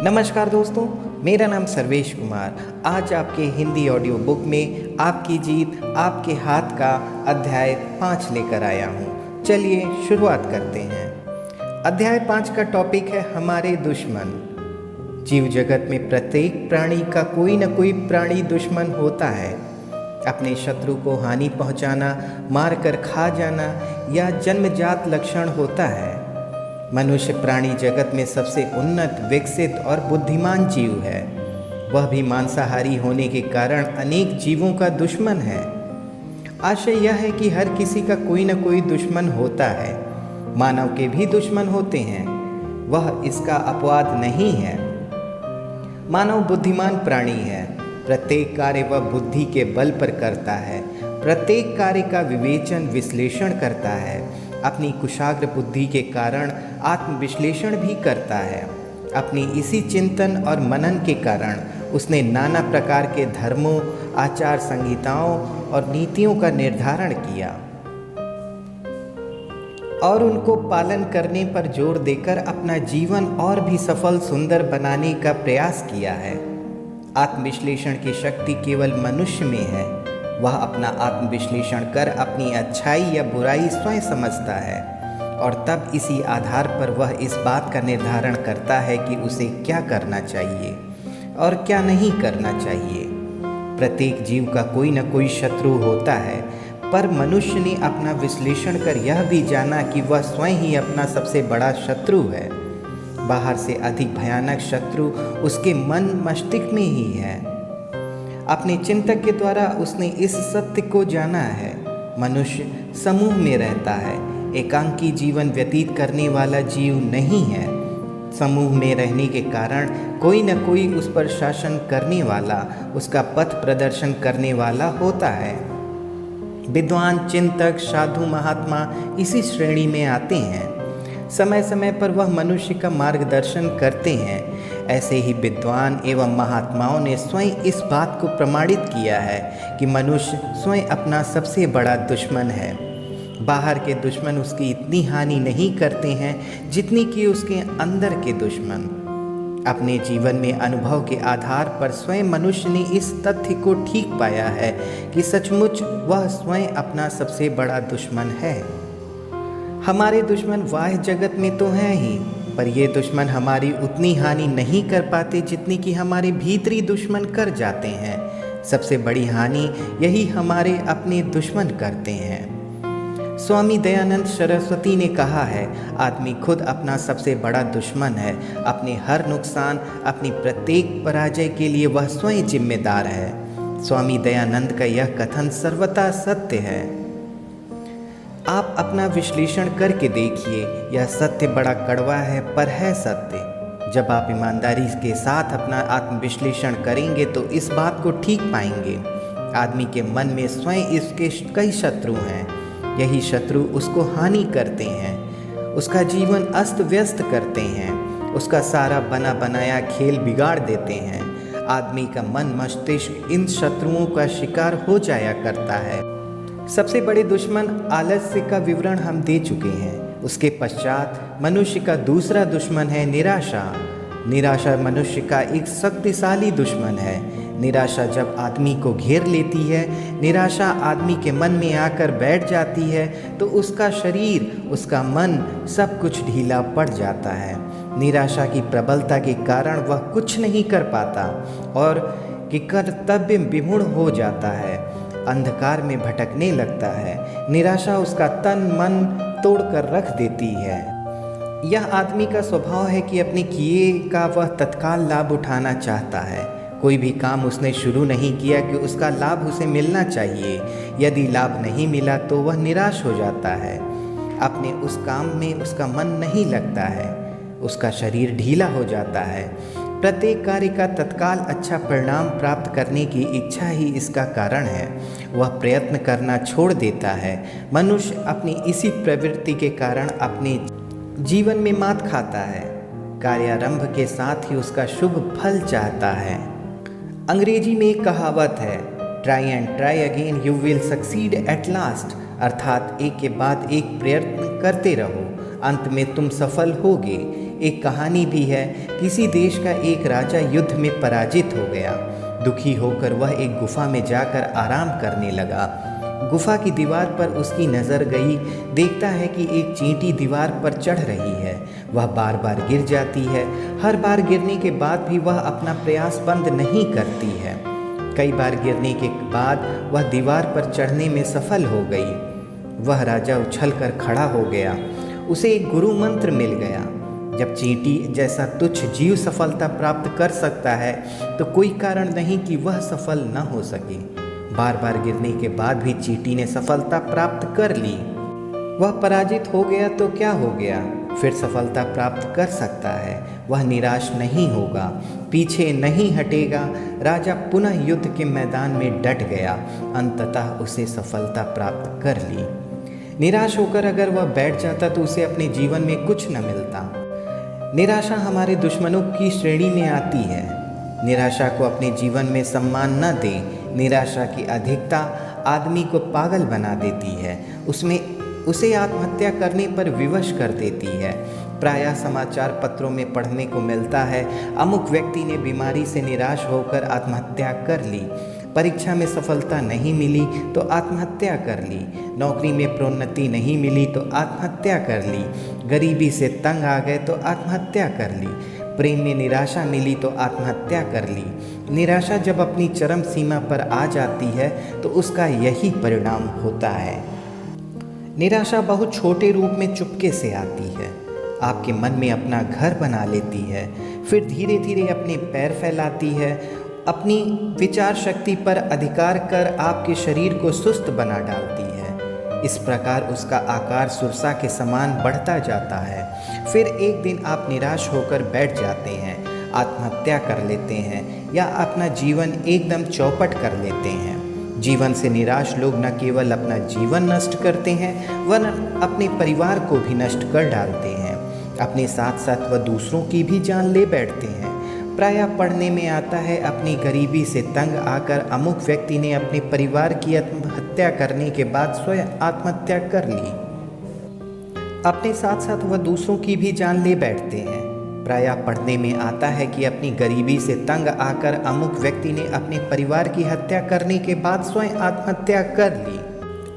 नमस्कार दोस्तों, मेरा नाम सर्वेश कुमार। आज आपके हिंदी ऑडियो बुक में आपकी जीत आपके हाथ का अध्याय 5 लेकर आया हूँ। चलिए शुरुआत करते हैं। अध्याय 5 का टॉपिक है हमारे दुश्मन। जीव जगत में प्रत्येक प्राणी का कोई न कोई प्राणी दुश्मन होता है। अपने शत्रु को हानि पहुँचाना, मारकर खा जाना या जन्मजात लक्षण होता है। मनुष्य प्राणी जगत में सबसे उन्नत, विकसित और बुद्धिमान जीव है। वह भी मांसाहारी होने के कारण अनेक जीवों का दुश्मन है। आशय यह है कि हर किसी का कोई न कोई दुश्मन होता है। मानव के भी दुश्मन होते हैं, वह इसका अपवाद नहीं है। मानव बुद्धिमान प्राणी है। प्रत्येक कार्य वह बुद्धि के बल पर करता है। प्रत्येक कार्य का विवेचन, विश्लेषण करता है। अपनी कुशाग्र बुद्धि के कारण आत्मविश्लेषण भी करता है। अपनी इसी चिंतन और मनन के कारण उसने नाना प्रकार के धर्मों, आचार संहिताओं और नीतियों का निर्धारण किया और उनको पालन करने पर जोर देकर अपना जीवन और भी सफल, सुंदर बनाने का प्रयास किया है। आत्मविश्लेषण की शक्ति केवल मनुष्य में है। वह अपना आत्मविश्लेषण कर अपनी अच्छाई या बुराई स्वयं समझता है और तब इसी आधार पर वह इस बात का निर्धारण करता है कि उसे क्या करना चाहिए और क्या नहीं करना चाहिए। प्रत्येक जीव का कोई न कोई शत्रु होता है, पर मनुष्य ने अपना विश्लेषण कर यह भी जाना कि वह स्वयं ही अपना सबसे बड़ा शत्रु है। बाहर से अधिक भयानक शत्रु उसके मन मस्तिष्क में ही है। अपने चिंतक के द्वारा उसने इस सत्य को जाना है। मनुष्य समूह में रहता है, एकांकी जीवन व्यतीत करने वाला जीव नहीं है। समूह में रहने के कारण कोई न कोई उस पर शासन करने वाला, उसका पथ प्रदर्शन करने वाला होता है। विद्वान, चिंतक, साधु, महात्मा इसी श्रेणी में आते हैं। समय समय पर वह मनुष्य का मार्गदर्शन करते हैं। ऐसे ही विद्वान एवं महात्माओं ने स्वयं इस बात को प्रमाणित किया है कि मनुष्य स्वयं अपना सबसे बड़ा दुश्मन है। बाहर के दुश्मन उसकी इतनी हानि नहीं करते हैं जितनी कि उसके अंदर के दुश्मन। अपने जीवन में अनुभव के आधार पर स्वयं मनुष्य ने इस तथ्य को ठीक पाया है कि सचमुच वह स्वयं अपना सबसे बड़ा दुश्मन है। हमारे दुश्मन बाह्य जगत में तो हैं ही, पर ये दुश्मन हमारी उतनी हानि नहीं कर पाते जितनी कि हमारे भीतरी दुश्मन कर जाते हैं। सबसे बड़ी हानि यही हमारे अपने दुश्मन करते हैं। स्वामी दयानंद सरस्वती ने कहा है, आदमी खुद अपना सबसे बड़ा दुश्मन है। अपने हर नुकसान, अपनी प्रत्येक पराजय के लिए वह स्वयं जिम्मेदार है। स्वामी दयानंद का यह कथन सर्वथा सत्य है। आप अपना विश्लेषण करके देखिए, यह सत्य बड़ा कड़वा है पर है सत्य। जब आप ईमानदारी के साथ अपना आत्मविश्लेषण करेंगे तो इस बात को ठीक पाएंगे। आदमी के मन में स्वयं इसके कई शत्रु हैं। यही शत्रु उसको हानि करते हैं, उसका जीवन अस्त व्यस्त करते हैं, उसका सारा बना बनाया खेल बिगाड़ देते हैं। आदमी का मन मस्तिष्क इन शत्रुओं का शिकार हो जाया करता है। सबसे बड़े दुश्मन आलस्य का विवरण हम दे चुके हैं। उसके पश्चात मनुष्य का दूसरा दुश्मन है निराशा। निराशा मनुष्य का एक शक्तिशाली दुश्मन है। निराशा जब आदमी को घेर लेती है, निराशा आदमी के मन में आकर बैठ जाती है तो उसका शरीर, उसका मन सब कुछ ढीला पड़ जाता है। निराशा की प्रबलता के कारण वह कुछ नहीं कर पाता और कि कर्तव्य विमूढ़ हो जाता है, अंधकार में भटकने लगता है। निराशा उसका तन मन तोड़कर रख देती है। यह आदमी का स्वभाव है कि अपने किए का वह तत्काल लाभ उठाना चाहता है। कोई भी काम उसने शुरू नहीं किया कि उसका लाभ उसे मिलना चाहिए। यदि लाभ नहीं मिला तो वह निराश हो जाता है। अपने उस काम में उसका मन नहीं लगता है, उसका शरीर ढीला हो जाता है। प्रत्येक कार्य का तत्काल अच्छा परिणाम प्राप्त करने की इच्छा ही इसका कारण है। वह प्रयत्न करना छोड़ देता है। मनुष्य अपनी इसी प्रवृत्ति के कारण अपने जीवन में मात खाता है। कार्यारंभ के साथ ही उसका शुभ फल चाहता है। अंग्रेजी में एक कहावत है, try and try again you will succeed at last. अर्थात एक के बाद एक प्रयत्न करते रहो, अंत में तुम सफल होगे। एक कहानी भी है। किसी देश का एक राजा युद्ध में पराजित हो गया। दुखी होकर वह एक गुफा में जाकर आराम करने लगा। गुफा की दीवार पर उसकी नज़र गई। देखता है कि एक चींटी दीवार पर चढ़ रही है। वह बार बार गिर जाती है। हर बार गिरने के बाद भी वह अपना प्रयास बंद नहीं करती है। कई बार गिरने के बाद वह दीवार पर चढ़ने में सफल हो गई। वह राजा उछलकर खड़ा हो गया। उसे एक गुरु मंत्र मिल गया। जब चींटी जैसा तुच्छ जीव सफलता प्राप्त कर सकता है तो कोई कारण नहीं कि वह सफल न हो सके। बार बार गिरने के बाद भी चींटी ने सफलता प्राप्त कर ली। वह पराजित हो गया तो क्या हो गया, फिर सफलता प्राप्त कर सकता है। वह निराश नहीं होगा, पीछे नहीं हटेगा। राजा पुनः युद्ध के मैदान में डट गया। अंततः उसे सफलता प्राप्त कर ली। निराश होकर अगर वह बैठ जाता तो उसे अपने जीवन में कुछ न मिलता। निराशा हमारे दुश्मनों की श्रेणी में आती है। निराशा को अपने जीवन में सम्मान न दें। निराशा की अधिकता आदमी को पागल बना देती है। उसे आत्महत्या करने पर विवश कर देती है। प्रायः समाचार पत्रों में पढ़ने को मिलता है, अमुक व्यक्ति ने बीमारी से निराश होकर आत्महत्या कर ली। परीक्षा में सफलता नहीं मिली तो आत्महत्या कर ली। नौकरी में प्रोन्नति नहीं मिली तो आत्महत्या कर ली। गरीबी से तंग आ गए तो आत्महत्या कर ली। प्रेम में निराशा मिली तो आत्महत्या कर ली। निराशा जब अपनी चरम सीमा पर आ जाती है तो उसका यही परिणाम होता है। निराशा बहुत छोटे रूप में चुपके से आती है। आपके मन में अपना घर बना लेती है, फिर धीरे धीरे अपने पैर फैलाती है। अपनी विचार शक्ति पर अधिकार कर आपके शरीर को सुस्त बना डालती है। इस प्रकार उसका आकार सुरसा के समान बढ़ता जाता है। फिर एक दिन आप निराश होकर बैठ जाते हैं, आत्महत्या कर लेते हैं या अपना जीवन एकदम चौपट कर लेते हैं। जीवन से निराश लोग न केवल अपना जीवन नष्ट करते हैं वरन अपने परिवार को भी नष्ट कर डालते हैं। अपने साथ साथ वह दूसरों की भी जान ले बैठते हैं। प्रायः पढ़ने में आता है, अपनी गरीबी से तंग आकर अमुक व्यक्ति ने अपने परिवार की आत्महत्या करने के बाद स्वयं आत्महत्या कर ली। अपने साथ साथ वह दूसरों की भी जान ले बैठते हैं। प्रायः पढ़ने में आता है कि अपनी गरीबी से तंग आकर अमुक व्यक्ति ने अपने परिवार की हत्या करने के बाद स्वयं आत्महत्या कर ली।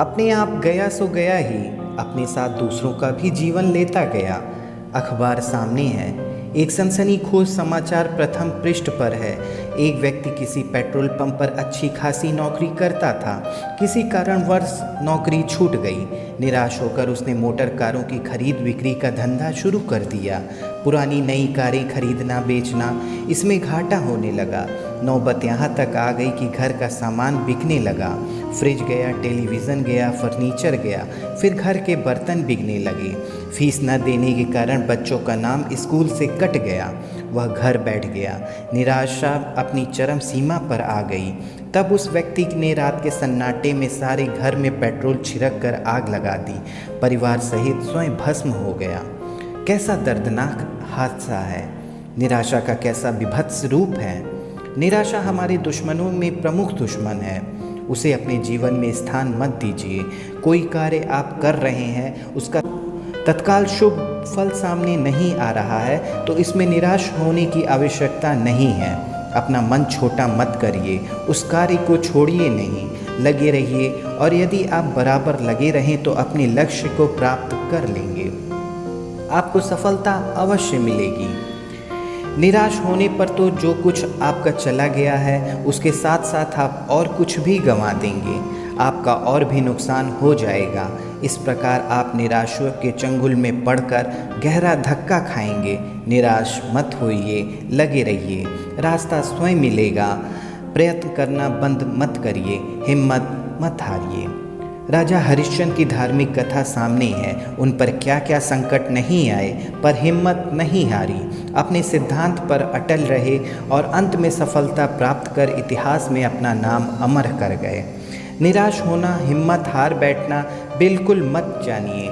अपने आप गया सो गया ही, अपने साथ दूसरों का भी जीवन लेता गया। अखबार सामने है, एक सनसनीखेज समाचार प्रथम पृष्ठ पर है। एक व्यक्ति किसी पेट्रोल पंप पर अच्छी खासी नौकरी करता था। किसी कारणवश नौकरी छूट गई। निराश होकर उसने मोटर कारों की खरीद बिक्री का धंधा शुरू कर दिया। पुरानी नई कारें खरीदना बेचना, इसमें घाटा होने लगा। नौबत यहाँ तक आ गई कि घर का सामान बिकने लगा। फ्रिज गया, टेलीविज़न गया, फर्नीचर गया, फिर घर के बर्तन बिकने लगे। फीस न देने के कारण बच्चों का नाम स्कूल से कट गया। वह घर बैठ गया। निराशा अपनी चरम सीमा पर आ गई। तब उस व्यक्ति ने रात के सन्नाटे में सारे घर में पेट्रोल छिड़क कर आग लगा दी। परिवार सहित स्वयं भस्म हो गया। कैसा दर्दनाक हादसा है! निराशा का कैसा विभत्स रूप है! निराशा हमारे दुश्मनों में प्रमुख दुश्मन है। उसे अपने जीवन में स्थान मत दीजिए। कोई कार्य आप कर रहे हैं, उसका तत्काल शुभ फल सामने नहीं आ रहा है तो इसमें निराश होने की आवश्यकता नहीं है। अपना मन छोटा मत करिए, उस कार्य को छोड़िए नहीं, लगे रहिए। और यदि आप बराबर लगे रहें तो अपने लक्ष्य को प्राप्त कर लेंगे। आपको सफलता अवश्य मिलेगी। निराश होने पर तो जो कुछ आपका चला गया है उसके साथ साथ आप और कुछ भी गंवा देंगे। आपका और भी नुकसान हो जाएगा। इस प्रकार आप निराशा के चंगुल में पड़कर गहरा धक्का खाएंगे। निराश मत होइए, लगे रहिए, रास्ता स्वयं मिलेगा। प्रयत्न करना बंद मत करिए, हिम्मत मत हारिए। राजा हरिश्चंद्र की धार्मिक कथा सामने है। उन पर क्या क्या संकट नहीं आए पर हिम्मत नहीं हारी, अपने सिद्धांत पर अटल रहे और अंत में सफलता प्राप्त कर इतिहास में अपना नाम अमर कर गए। निराश होना, हिम्मत हार बैठना बिल्कुल मत जानिए।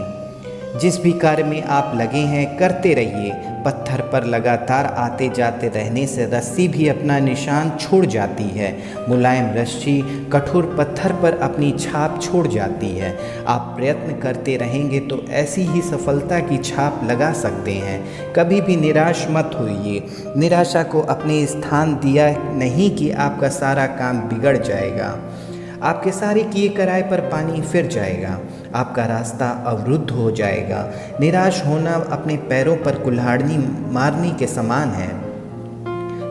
जिस भी कार्य में आप लगे हैं करते रहिए। पत्थर पर लगातार आते जाते रहने से रस्सी भी अपना निशान छोड़ जाती है। मुलायम रस्सी कठोर पत्थर पर अपनी छाप छोड़ जाती है। आप प्रयत्न करते रहेंगे तो ऐसी ही सफलता की छाप लगा सकते हैं। कभी भी निराश मत होइए। निराशा को अपने स्थान दिया नहीं कि आपका सारा काम बिगड़ जाएगा। आपके सारे किए कराए पर पानी फिर जाएगा। आपका रास्ता अवरुद्ध हो जाएगा। निराश होना अपने पैरों पर कुल्हाड़ी मारने के समान है।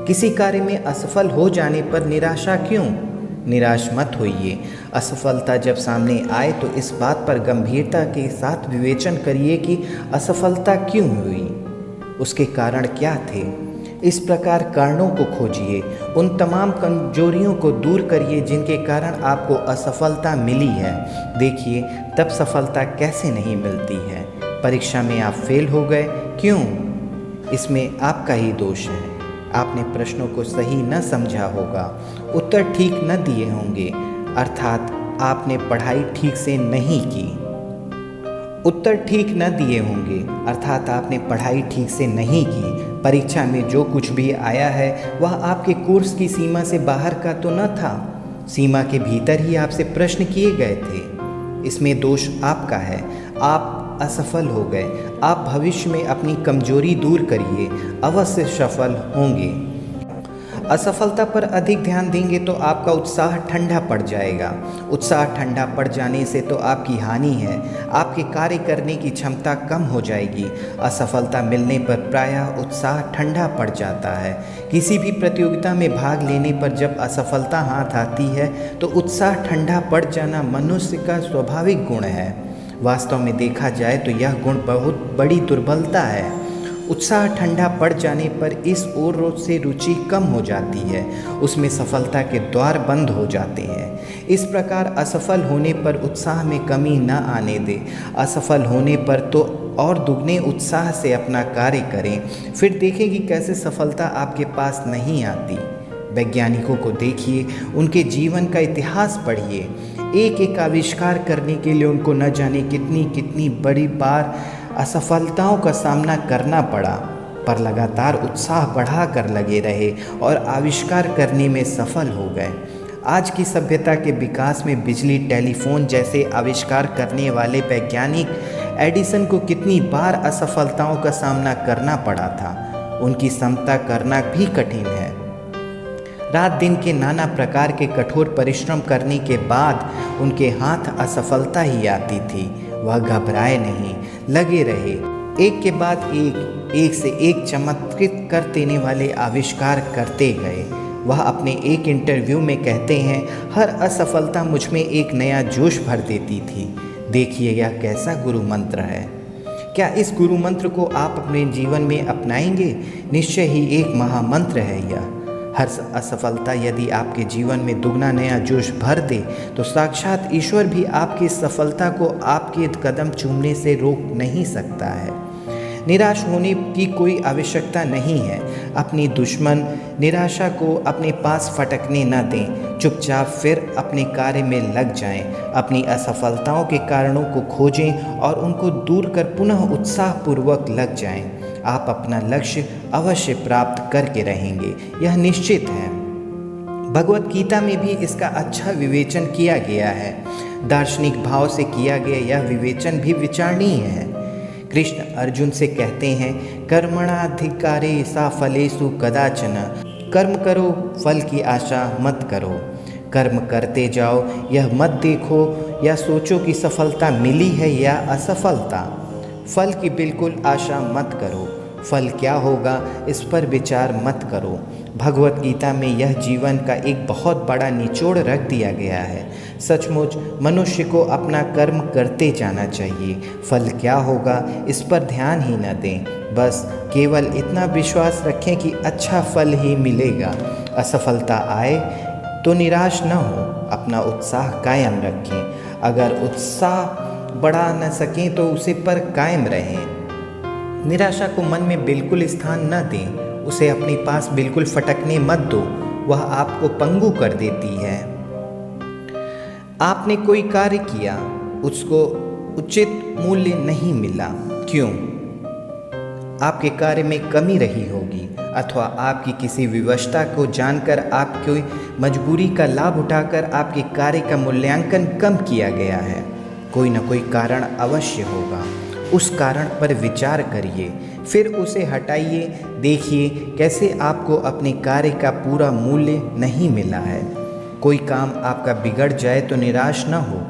किसी कार्य में असफल हो जाने पर निराशा क्यों? निराश मत होइए। असफलता जब सामने आए तो इस बात पर गंभीरता के साथ विवेचन करिए कि असफलता क्यों हुई, उसके कारण क्या थे। इस प्रकार कारणों को खोजिए, उन तमाम कमजोरियों को दूर करिए जिनके कारण आपको असफलता मिली है। देखिए तब सफलता कैसे नहीं मिलती है। परीक्षा में आप फेल हो गए, क्यों? इसमें आपका ही दोष है। आपने प्रश्नों को सही न समझा होगा, उत्तर ठीक न दिए होंगे, अर्थात आपने पढ़ाई ठीक से नहीं की। उत्तर ठीक न दिए होंगे अर्थात आपने पढ़ाई ठीक से नहीं की। परीक्षा में जो कुछ भी आया है वह आपके कोर्स की सीमा से बाहर का तो न था। सीमा के भीतर ही आपसे प्रश्न किए गए थे। इसमें दोष आपका है। आप असफल हो गए। आप भविष्य में अपनी कमजोरी दूर करिए, अवश्य सफल होंगे। असफलता पर अधिक ध्यान देंगे तो आपका उत्साह ठंडा पड़ जाएगा। उत्साह ठंडा पड़ जाने से तो आपकी हानि है। आपके कार्य करने की क्षमता कम हो जाएगी। असफलता मिलने पर प्रायः उत्साह ठंडा पड़ जाता है। किसी भी प्रतियोगिता में भाग लेने पर जब असफलता हाथ आती है तो उत्साह ठंडा पड़ जाना मनुष्य का स्वाभाविक गुण है। वास्तव में देखा जाए तो यह गुण बहुत बड़ी दुर्बलता है। उत्साह ठंडा पड़ जाने पर इस ओर से रुचि कम हो जाती है, उसमें सफलता के द्वार बंद हो जाते हैं। इस प्रकार असफल होने पर उत्साह में कमी न आने दे। असफल होने पर तो और दुगने उत्साह से अपना कार्य करें, फिर देखें कि कैसे सफलता आपके पास नहीं आती। वैज्ञानिकों को देखिए, उनके जीवन का इतिहास पढ़िए। एक एक आविष्कार करने के लिए उनको न जाने कितनी कितनी बड़ी बार असफलताओं का सामना करना पड़ा, पर लगातार उत्साह बढ़ा कर लगे रहे और आविष्कार करने में सफल हो गए। आज की सभ्यता के विकास में बिजली, टेलीफोन जैसे आविष्कार करने वाले वैज्ञानिक एडिसन को कितनी बार असफलताओं का सामना करना पड़ा था। उनकी समता करना भी कठिन है। रात दिन के नाना प्रकार के कठोर परिश्रम करने के बाद उनके हाथ असफलता ही आती थी। वह घबराए नहीं, लगे रहे। एक के बाद एक से एक चमत्कृत कर देने वाले आविष्कार करते गए। वह अपने एक इंटरव्यू में कहते हैं, हर असफलता मुझ में एक नया जोश भर देती थी। देखिए यह कैसा गुरु मंत्र है। क्या इस गुरु मंत्र को आप अपने जीवन में अपनाएंगे? निश्चय ही एक महामंत्र है यह। हर असफलता यदि आपके जीवन में दुगना नया जोश भर दे तो साक्षात ईश्वर भी आपकी सफलता को आपके कदम चूमने से रोक नहीं सकता है। निराश होने की कोई आवश्यकता नहीं है। अपनी दुश्मन निराशा को अपने पास फटकने न दें। चुपचाप फिर अपने कार्य में लग जाएं। अपनी असफलताओं के कारणों को खोजें और उनको दूर कर पुनः उत्साहपूर्वक लग जाएं। आप अपना लक्ष्य अवश्य प्राप्त करके रहेंगे, यह निश्चित है। भगवत गीता में भी इसका अच्छा विवेचन किया गया है। दार्शनिक भाव से किया गया यह विवेचन भी विचारणीय है। कृष्ण अर्जुन से कहते हैं, कर्मणाधिकारे सा फलेषु कदाचन। कर्म करो, फल की आशा मत करो। कर्म करते जाओ, यह मत देखो या सोचो कि सफलता मिली है या असफलता। फल की बिल्कुल आशा मत करो। फल क्या होगा इस पर विचार मत करो। भगवत गीता में यह जीवन का एक बहुत बड़ा निचोड़ रख दिया गया है। सचमुच मनुष्य को अपना कर्म करते जाना चाहिए। फल क्या होगा इस पर ध्यान ही न दें। बस केवल इतना विश्वास रखें कि अच्छा फल ही मिलेगा। असफलता आए तो निराश न हो, अपना उत्साह कायम रखें। अगर उत्साह बढ़ा न सकें तो उसे पर कायम रहें। निराशा को मन में बिल्कुल स्थान न दें। उसे अपने पास बिल्कुल फटकने मत दो, वह आपको पंगु कर देती है। आपने कोई कार्य किया, उसको उचित मूल्य नहीं मिला। क्यों? आपके कार्य में कमी रही होगी, अथवा आपकी किसी विवशता को जानकर आपकी मजबूरी का लाभ उठाकर आपके कार्य का मूल्यांकन कम किया गया है। कोई न कोई कारण अवश्य होगा। उस कारण पर विचार करिए, फिर उसे हटाइए। देखिए कैसे आपको अपने कार्य का पूरा मूल्य नहीं मिला है। कोई काम आपका बिगड़ जाए तो निराश न हो,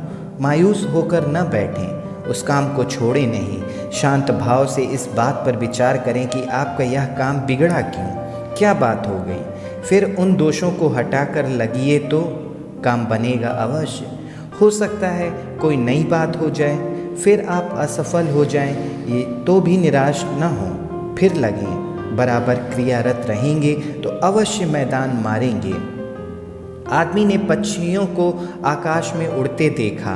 मायूस होकर न बैठें, उस काम को छोड़े नहीं। शांत भाव से इस बात पर विचार करें कि आपका यह काम बिगड़ा क्यों, क्या बात हो गई। फिर उन दोषों को हटाकर लगिए तो काम बनेगा अवश्य। हो सकता है कोई नई बात हो जाए, फिर आप असफल हो जाएं, ये तो भी निराश न हो, फिर लगें। बराबर क्रियारत रहेंगे तो अवश्य मैदान मारेंगे। आदमी ने पक्षियों को आकाश में उड़ते देखा,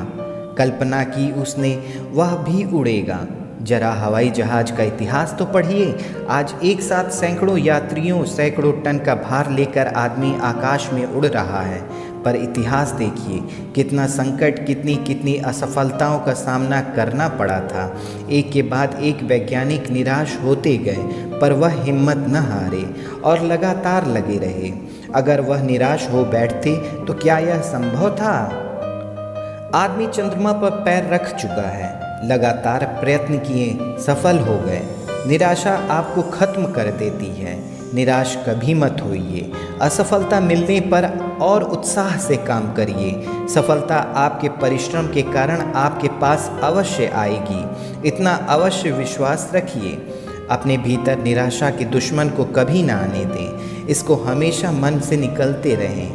कल्पना की उसने वह भी उड़ेगा। जरा हवाई जहाज का इतिहास तो पढ़िए। आज एक साथ सैकड़ों यात्रियों, सैकड़ों टन का भार लेकर आदमी आकाश में उड़ रहा है, पर इतिहास देखिए, कितना संकट, कितनी कितनी असफलताओं का सामना करना पड़ा था। एक के बाद एक वैज्ञानिक निराश होते गए, पर वह हिम्मत न हारे और लगातार लगे रहे। अगर वह निराश हो बैठते तो क्या यह संभव था? आदमी चंद्रमा पर पैर रख चुका है, लगातार प्रयत्न किए, सफल हो गए। निराशा आपको खत्म कर देती है। निराश कभी मत होइए। असफलता मिलने पर और उत्साह से काम करिए। सफलता आपके परिश्रम के कारण आपके पास अवश्य आएगी, इतना अवश्य विश्वास रखिए। अपने भीतर निराशा के दुश्मन को कभी ना आने दें, इसको हमेशा मन से निकलते रहें,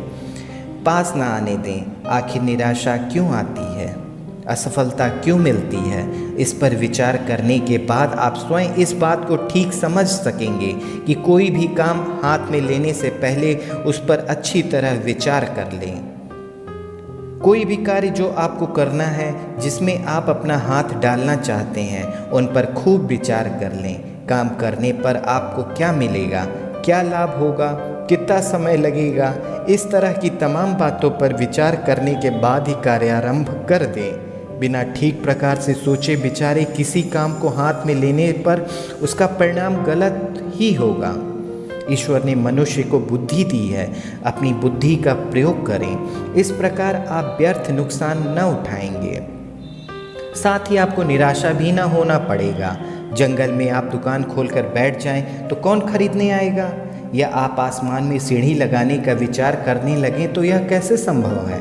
पास ना आने दें। आखिर निराशा क्यों आती है, असफलता क्यों मिलती है, इस पर विचार करने के बाद आप स्वयं इस बात को ठीक समझ सकेंगे कि कोई भी काम हाथ में लेने से पहले उस पर अच्छी तरह विचार कर लें। कोई भी कार्य जो आपको करना है, जिसमें आप अपना हाथ डालना चाहते हैं, उन पर खूब विचार कर लें। काम करने पर आपको क्या मिलेगा, क्या लाभ होगा, कितना समय लगेगा, इस तरह की तमाम बातों पर विचार करने के बाद ही कार्यारंभ कर दें। बिना ठीक प्रकार से सोचे विचारे किसी काम को हाथ में लेने पर उसका परिणाम गलत ही होगा। ईश्वर ने मनुष्य को बुद्धि दी है, अपनी बुद्धि का प्रयोग करें। इस प्रकार आप व्यर्थ नुकसान न उठाएंगे। साथ ही आपको निराशा भी न होना पड़ेगा। जंगल में आप दुकान खोलकर बैठ जाएं तो कौन खरीदने आएगा? या आप आसमान में सीढ़ी लगाने का विचार करने लगें तो यह कैसे संभव है?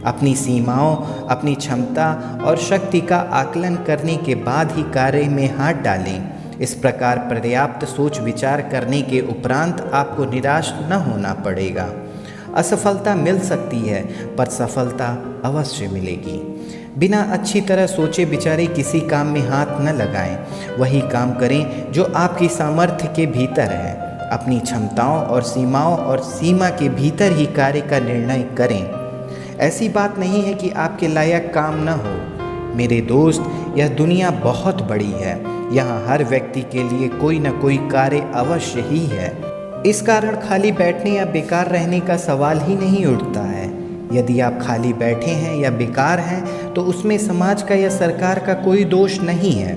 अपनी सीमाओं, अपनी क्षमता और शक्ति का आकलन करने के बाद ही कार्य में हाथ डालें। इस प्रकार पर्याप्त सोच विचार करने के उपरांत आपको निराश न होना पड़ेगा। असफलता मिल सकती है, पर सफलता अवश्य मिलेगी। बिना अच्छी तरह सोचे विचारे किसी काम में हाथ न लगाएं। वही काम करें जो आपकी सामर्थ्य के भीतर है। अपनी क्षमताओं और सीमाओं और सीमा के भीतर ही कार्य का निर्णय करें। ऐसी बात नहीं है कि आपके लायक काम न हो। मेरे दोस्त, यह दुनिया बहुत बड़ी है। यहाँ हर व्यक्ति के लिए कोई न कोई कार्य अवश्य ही है। इस कारण खाली बैठने या बेकार रहने का सवाल ही नहीं उठता है। यदि आप खाली बैठे हैं या बेकार हैं तो उसमें समाज का या सरकार का कोई दोष नहीं है।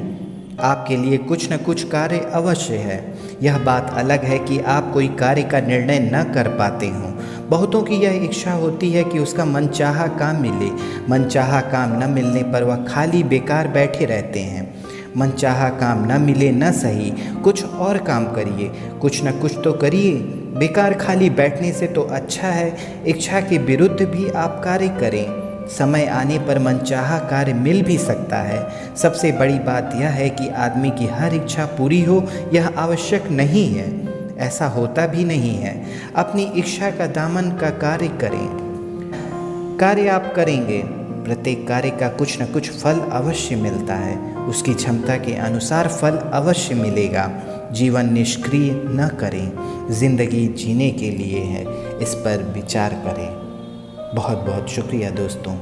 आपके लिए कुछ न कुछ कार्य अवश्य है। यह बात अलग है कि आप कोई कार्य का निर्णय न कर पाते हों। बहुतों की यह इच्छा होती है कि उसका मनचाहा काम मिले। मनचाहा काम न मिलने पर वह खाली बेकार बैठे रहते हैं। मनचाहा काम न मिले न सही, कुछ और काम करिए, कुछ न कुछ तो करिए। बेकार खाली बैठने से तो अच्छा है इच्छा के विरुद्ध भी आप कार्य करें। समय आने पर मनचाहा कार्य मिल भी सकता है। सबसे बड़ी बात यह है कि आदमी की हर इच्छा पूरी हो, यह आवश्यक नहीं है। ऐसा होता भी नहीं है। अपनी इच्छा का दामन का कार्य करें। कार्य आप करेंगे, प्रत्येक कार्य का कुछ न कुछ फल अवश्य मिलता है। उसकी क्षमता के अनुसार फल अवश्य मिलेगा। जीवन निष्क्रिय न करें, जिंदगी जीने के लिए है। इस पर विचार करें। बहुत बहुत शुक्रिया दोस्तों।